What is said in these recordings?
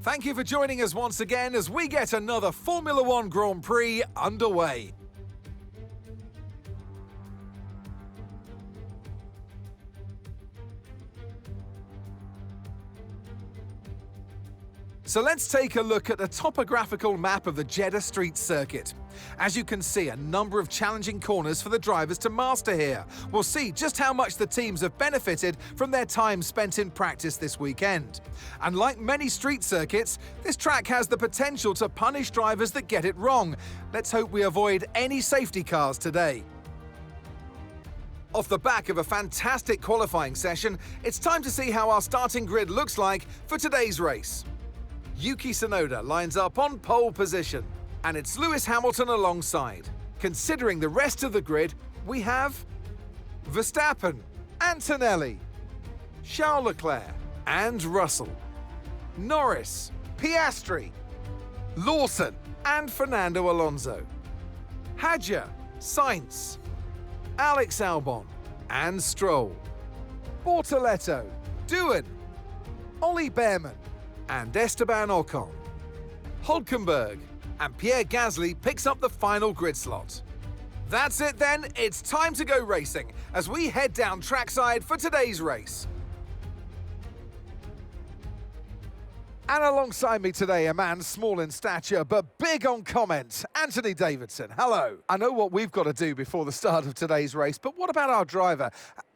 Thank you for joining us once again as we get another Formula One Grand Prix underway. So let's take a look at the topographical map of the Jeddah street circuit. As you can see, a number of challenging corners for the drivers to master here. We'll see just how much the teams have benefited from their time spent in practice this weekend. And like many street circuits, this track has the potential to punish drivers that get it wrong. Let's hope we avoid any safety cars today. Off the back of a fantastic qualifying session, it's time to see how our starting grid looks like for today's race. Yuki Tsunoda lines up on pole position, and it's Lewis Hamilton alongside. Considering the rest of the grid, we have Verstappen, Antonelli, Charles Leclerc and Russell, Norris, Piastri, Lawson and Fernando Alonso, Hadjar, Sainz, Alex Albon and Stroll, Bortoleto, Doohan, Ollie Behrman and Esteban Ocon, Hülkenberg and Pierre Gasly picks up the final grid slot. That's it then, it's time to go racing as we head down trackside for today's race. And alongside me today, a man small in stature but big on comment, Anthony Davidson. Hello. I know what we've got to do before the start of today's race, but what about our driver?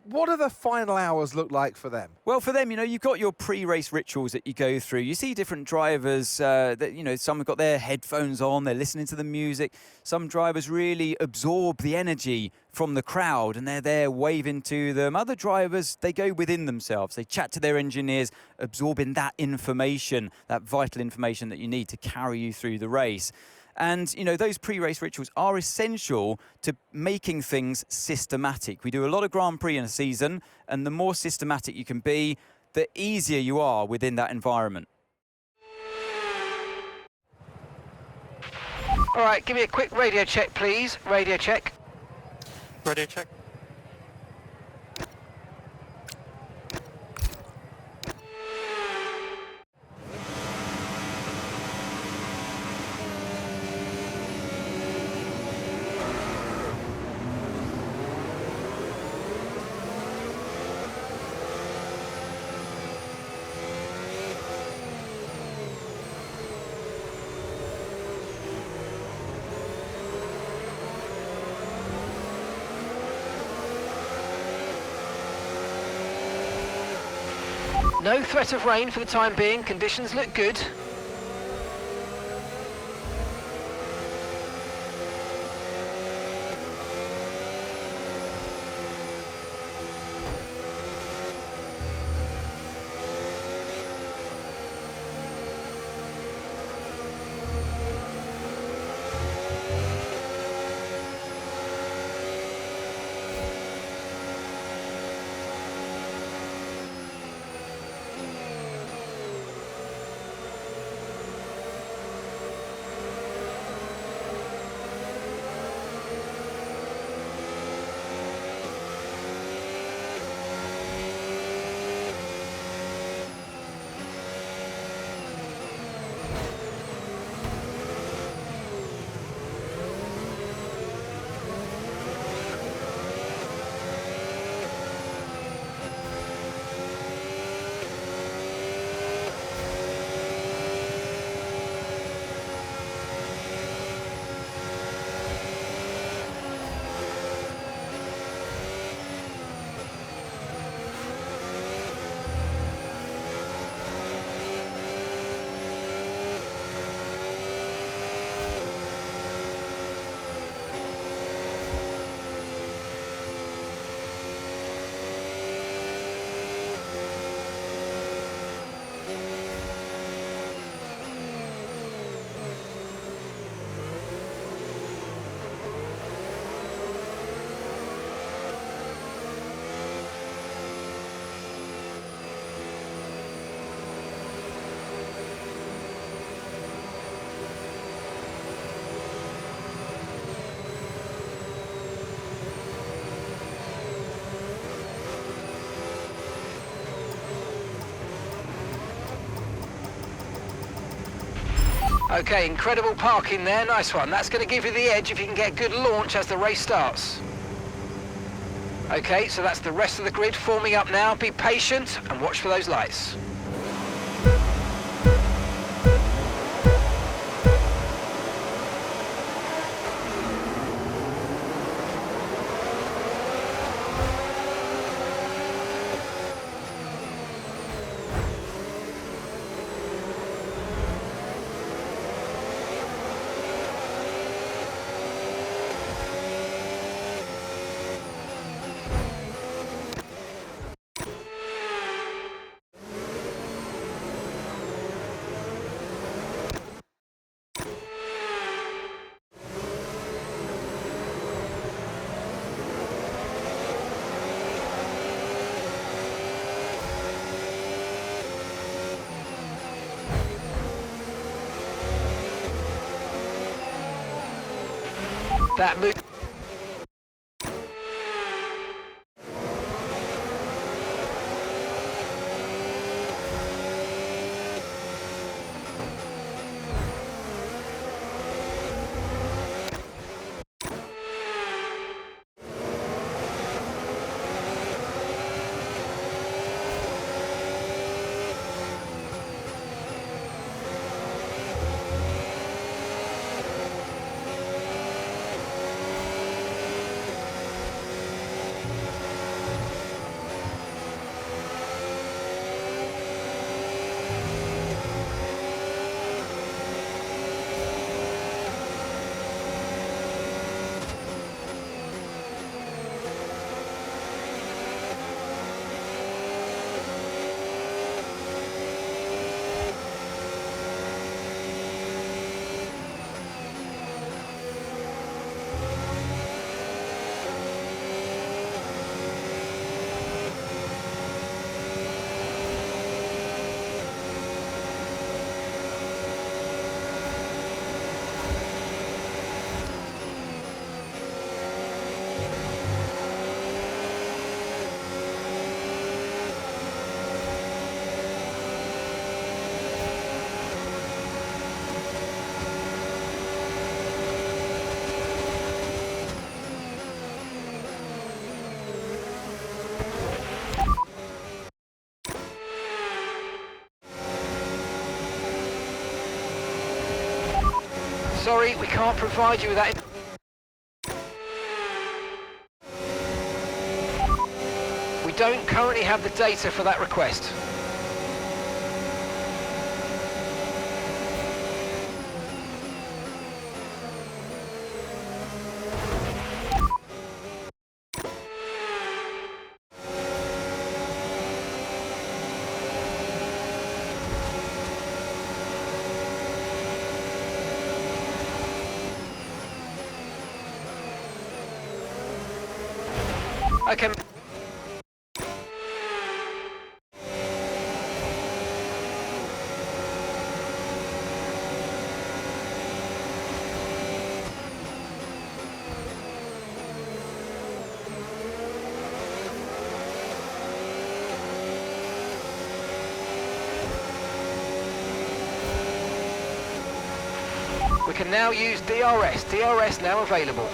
What do the final hours look like for them? Well, for them, you've got your pre-race rituals that you go through. You see different drivers that, some have got their headphones on, they're listening to the music. Some drivers really absorb the energy from the crowd and they're there waving to them. Other drivers, they go within themselves. They chat to their engineers, absorbing that information, that vital information that you need to carry you through the race. And, those pre-race rituals are essential to making things systematic. We do a lot of Grand Prix in a season, and the more systematic you can be, the easier you are within that environment. All right, give me a quick radio check, please. Radio check. Radio check. No threat of rain for the time being. Conditions look good. Okay, incredible parking there, nice one. That's going to give you the edge if you can get good launch as the race starts. Okay, so that's the rest of the grid forming up now. Be patient and watch for those lights. That move. Sorry, we can't provide you with that. We don't currently have the data for that request. Okay. We can now use DRS. DRS now available.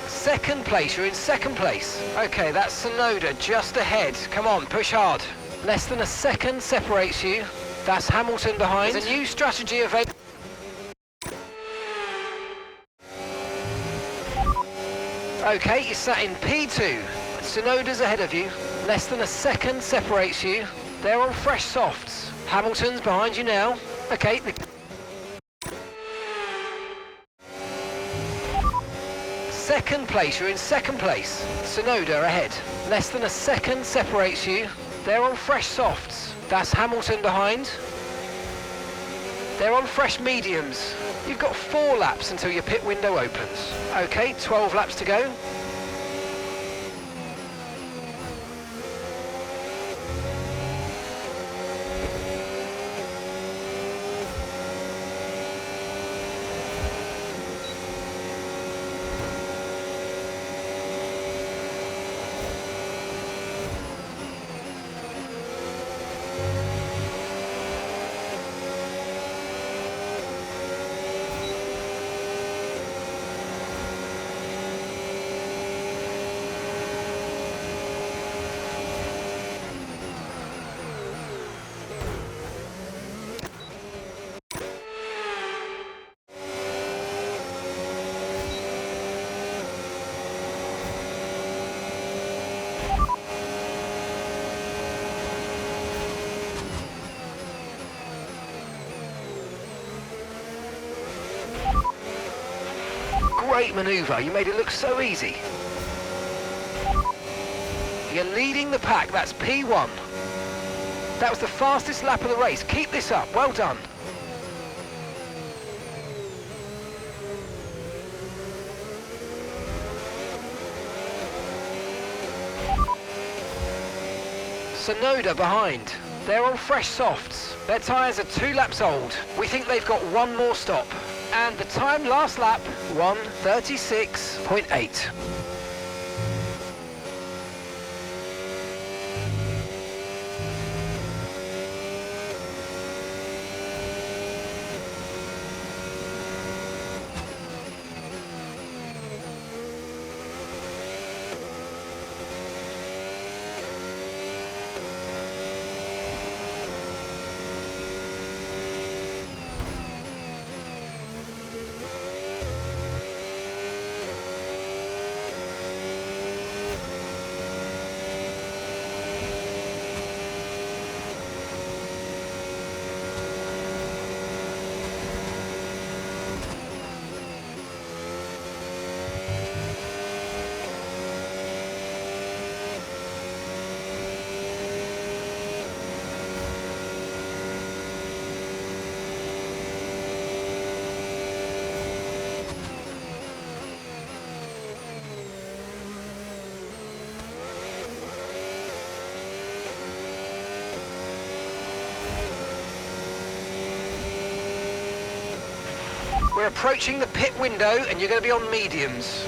Second place, you're in second place. Okay, that's Sonoda just ahead. Come on, push hard. Less than a second separates you. That's Hamilton behind. There's a new strategy available. Okay, you're sat in P2. Sonoda's ahead of you. Less than a second separates you. They're on fresh softs. Hamilton's behind you now. Okay. Second place, you're in second place. Sonoda ahead. Less than a second separates you. They're on fresh softs. That's Hamilton behind. They're on fresh mediums. You've got 4 laps until your pit window opens. Okay, 12 laps to go. Great manoeuvre, you made it look so easy. You're leading the pack, that's P1. That was the fastest lap of the race, keep this up, well done. Sonoda behind. They're on fresh softs. Their tyres are 2 laps old. We think they've got 1 more stop. And the time last lap, 1:36.8. We're approaching the pit window and you're going to be on mediums.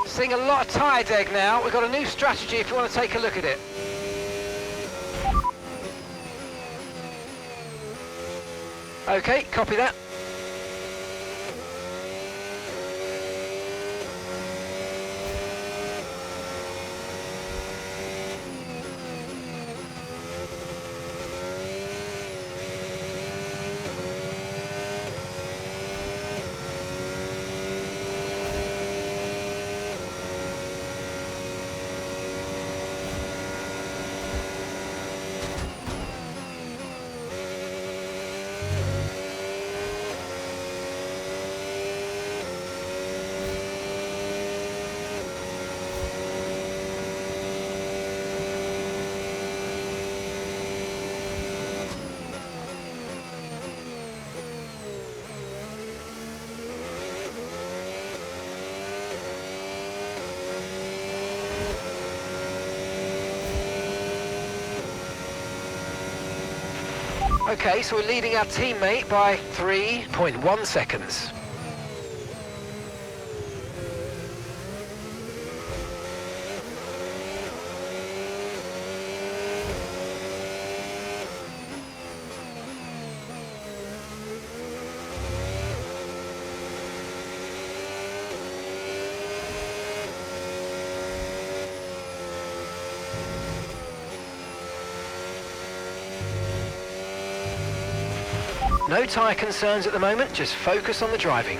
Seeing a lot of tyre deg now. We've got a new strategy if you want to take a look at it. Okay, copy that. Okay, so we're leading our teammate by 3.1 seconds. No tyre concerns at the moment, just focus on the driving.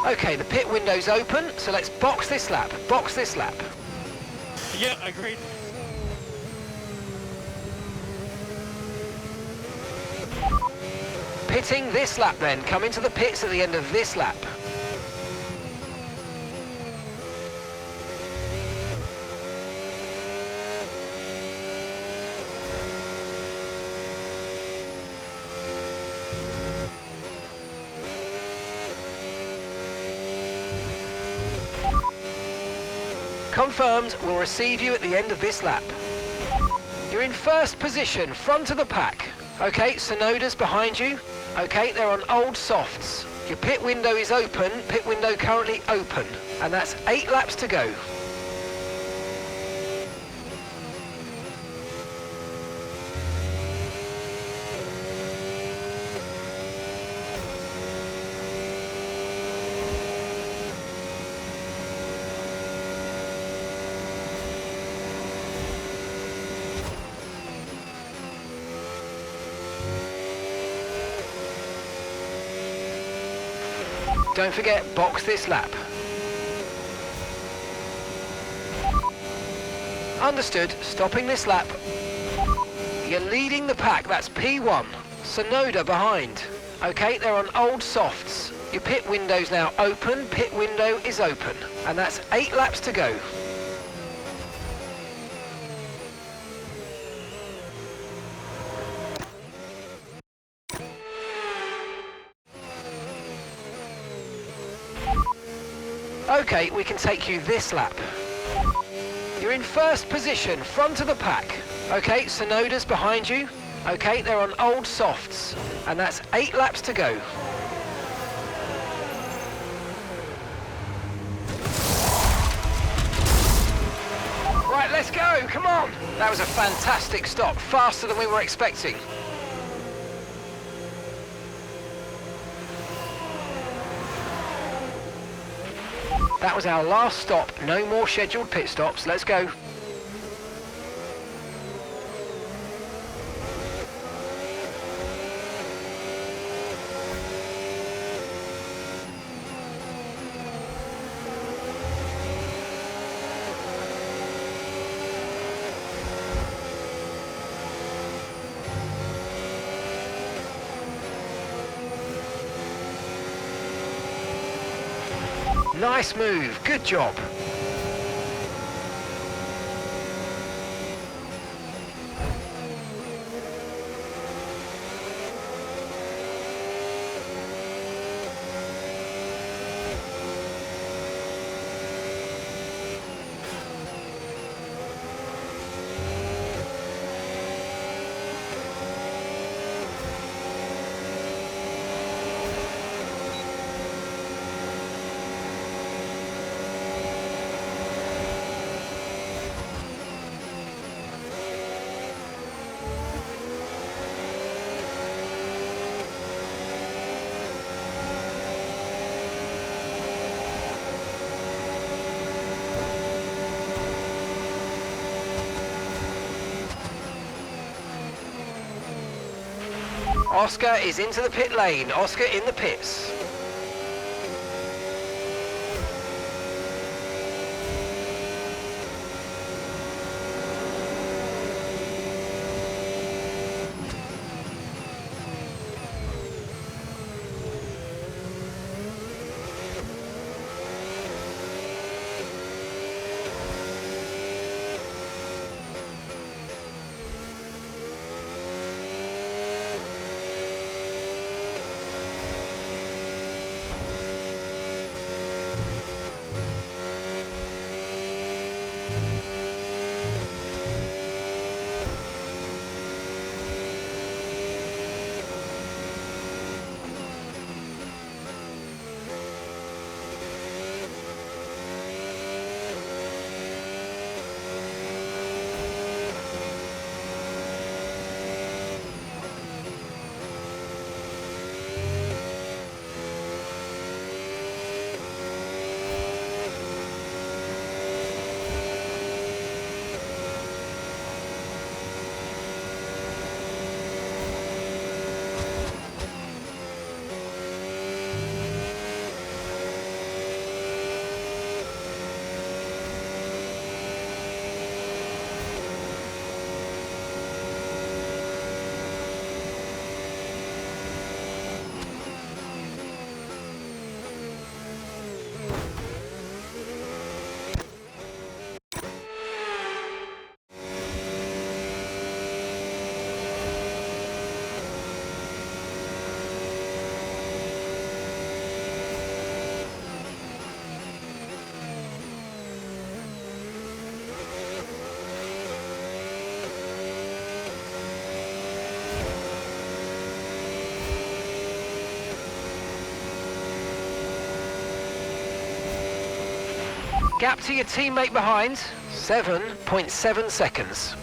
Okay, the pit window's open, so let's box this lap. Box this lap. Yeah, agreed. Pitting this lap then. Come into the pits at the end of this lap. Confirmed, we'll receive you at the end of this lap. You're in first position, front of the pack. Okay, Sonoda's behind you. Okay, they're on old softs. Your pit window is open, pit window currently open. And that's 8 laps to go. Don't forget, box this lap. Understood, stopping this lap. You're leading the pack, that's P1. Sonoda behind. Okay, they're on old softs. Your pit window's now open, pit window is open. And that's 8 laps to go. Okay, we can take you this lap. You're in first position, front of the pack. Okay, Sonoda's behind you. Okay, they're on old softs. And that's 8 laps to go. Right, let's go, come on. That was a fantastic stop, faster than we were expecting. That was our last stop. No more scheduled pit stops. Let's go. Nice move. Good job. Oscar is into the pit lane. Oscar in the pits. Gap to your teammate behind, 7.7 seconds.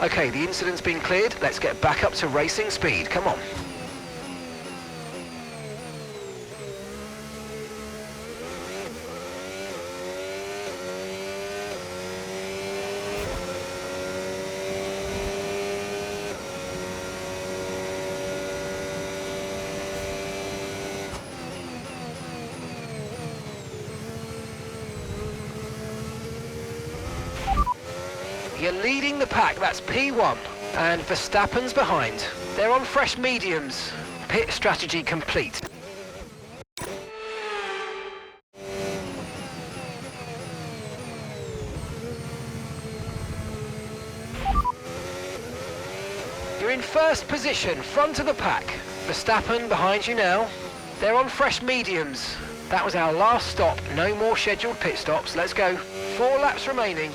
Okay, the incident's been cleared. Let's get back up to racing speed. Come on. You're leading the pack, that's P1, and Verstappen's behind. They're on fresh mediums. Pit strategy complete. You're in first position, front of the pack. Verstappen behind you now. They're on fresh mediums. That was our last stop, no more scheduled pit stops. Let's go. 4 laps remaining.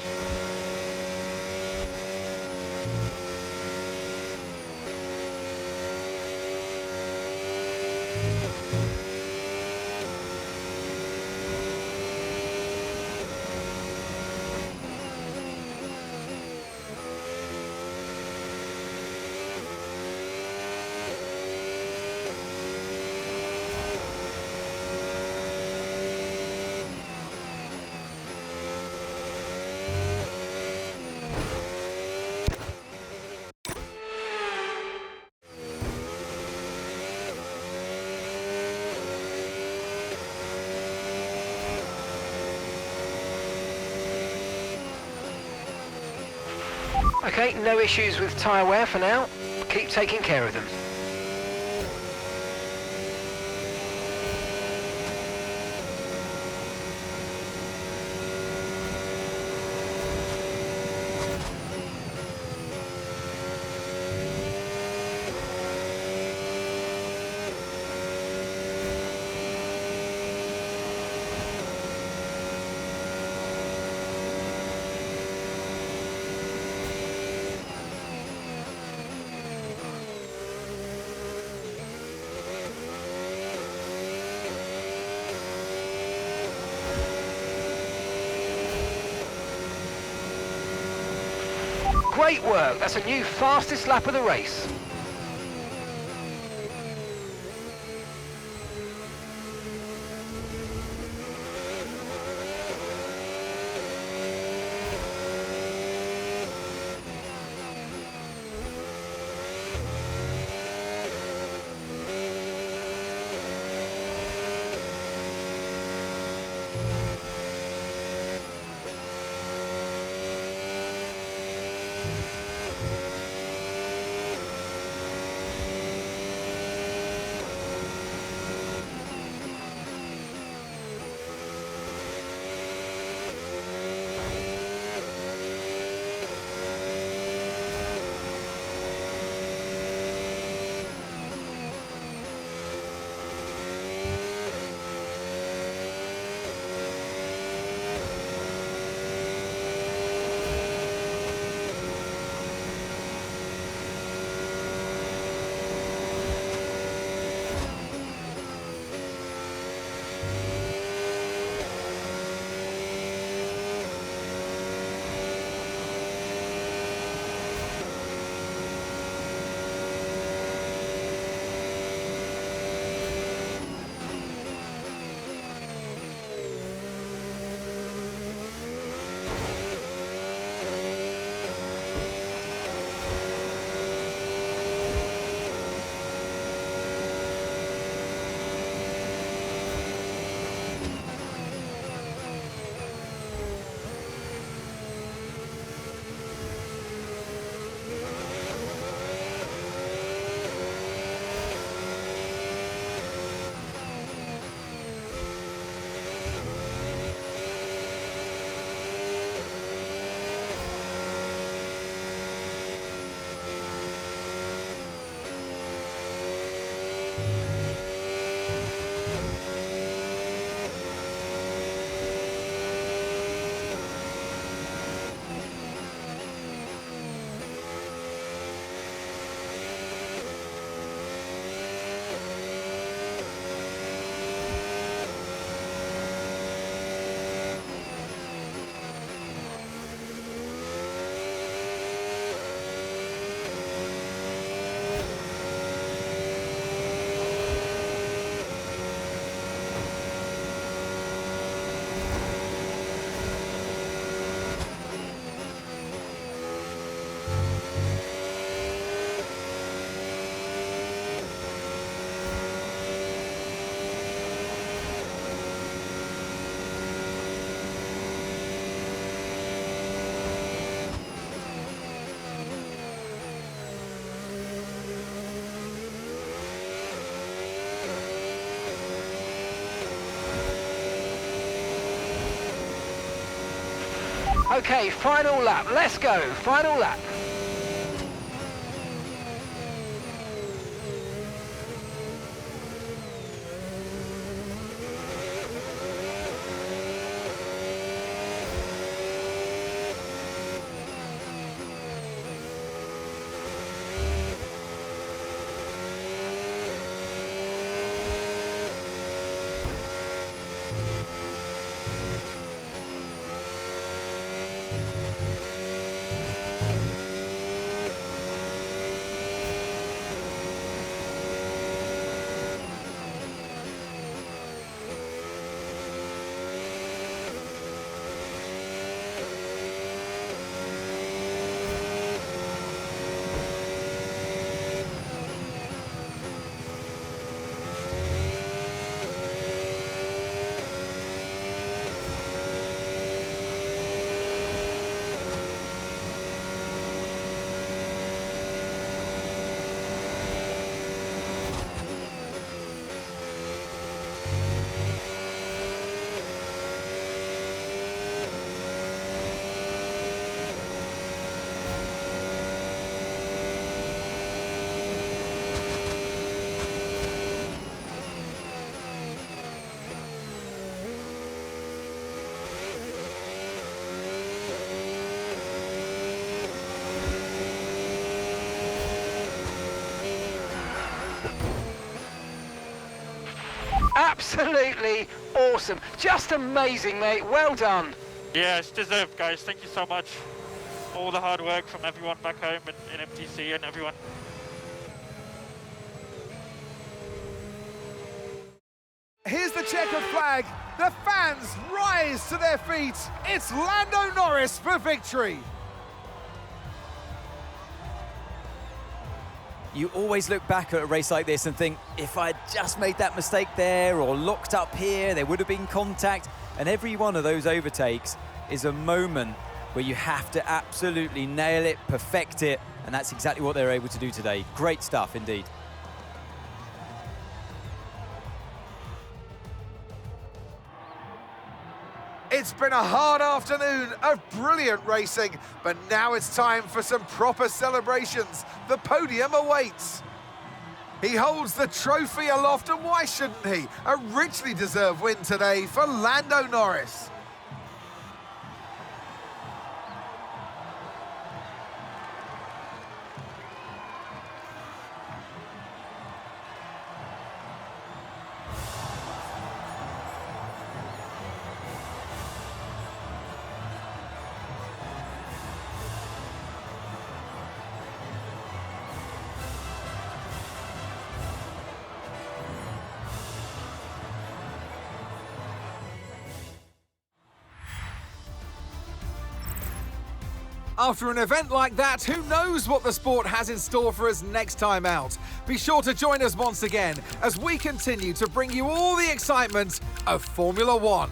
Okay, no issues with tyre wear for now. Keep taking care of them. Great work, that's a new fastest lap of the race. Okay, final lap. Let's go. Final lap. Absolutely awesome. Just amazing, mate. Well done. Yeah, it's deserved, guys. Thank you so much. All the hard work from everyone back home in MTC and everyone. Here's the checkered flag. The fans rise to their feet. It's Lando Norris for victory. You always look back at a race like this and think, if I'd just made that mistake there or locked up here, there would have been contact. And every one of those overtakes is a moment where you have to absolutely nail it, perfect it, and that's exactly what they're able to do today. Great stuff indeed. It's been a hard afternoon of brilliant racing, but now it's time for some proper celebrations. The podium awaits. He holds the trophy aloft, and why shouldn't he? A richly deserved win today for Lando Norris. After an event like that, who knows what the sport has in store for us next time out? Be sure to join us once again as we continue to bring you all the excitement of Formula One.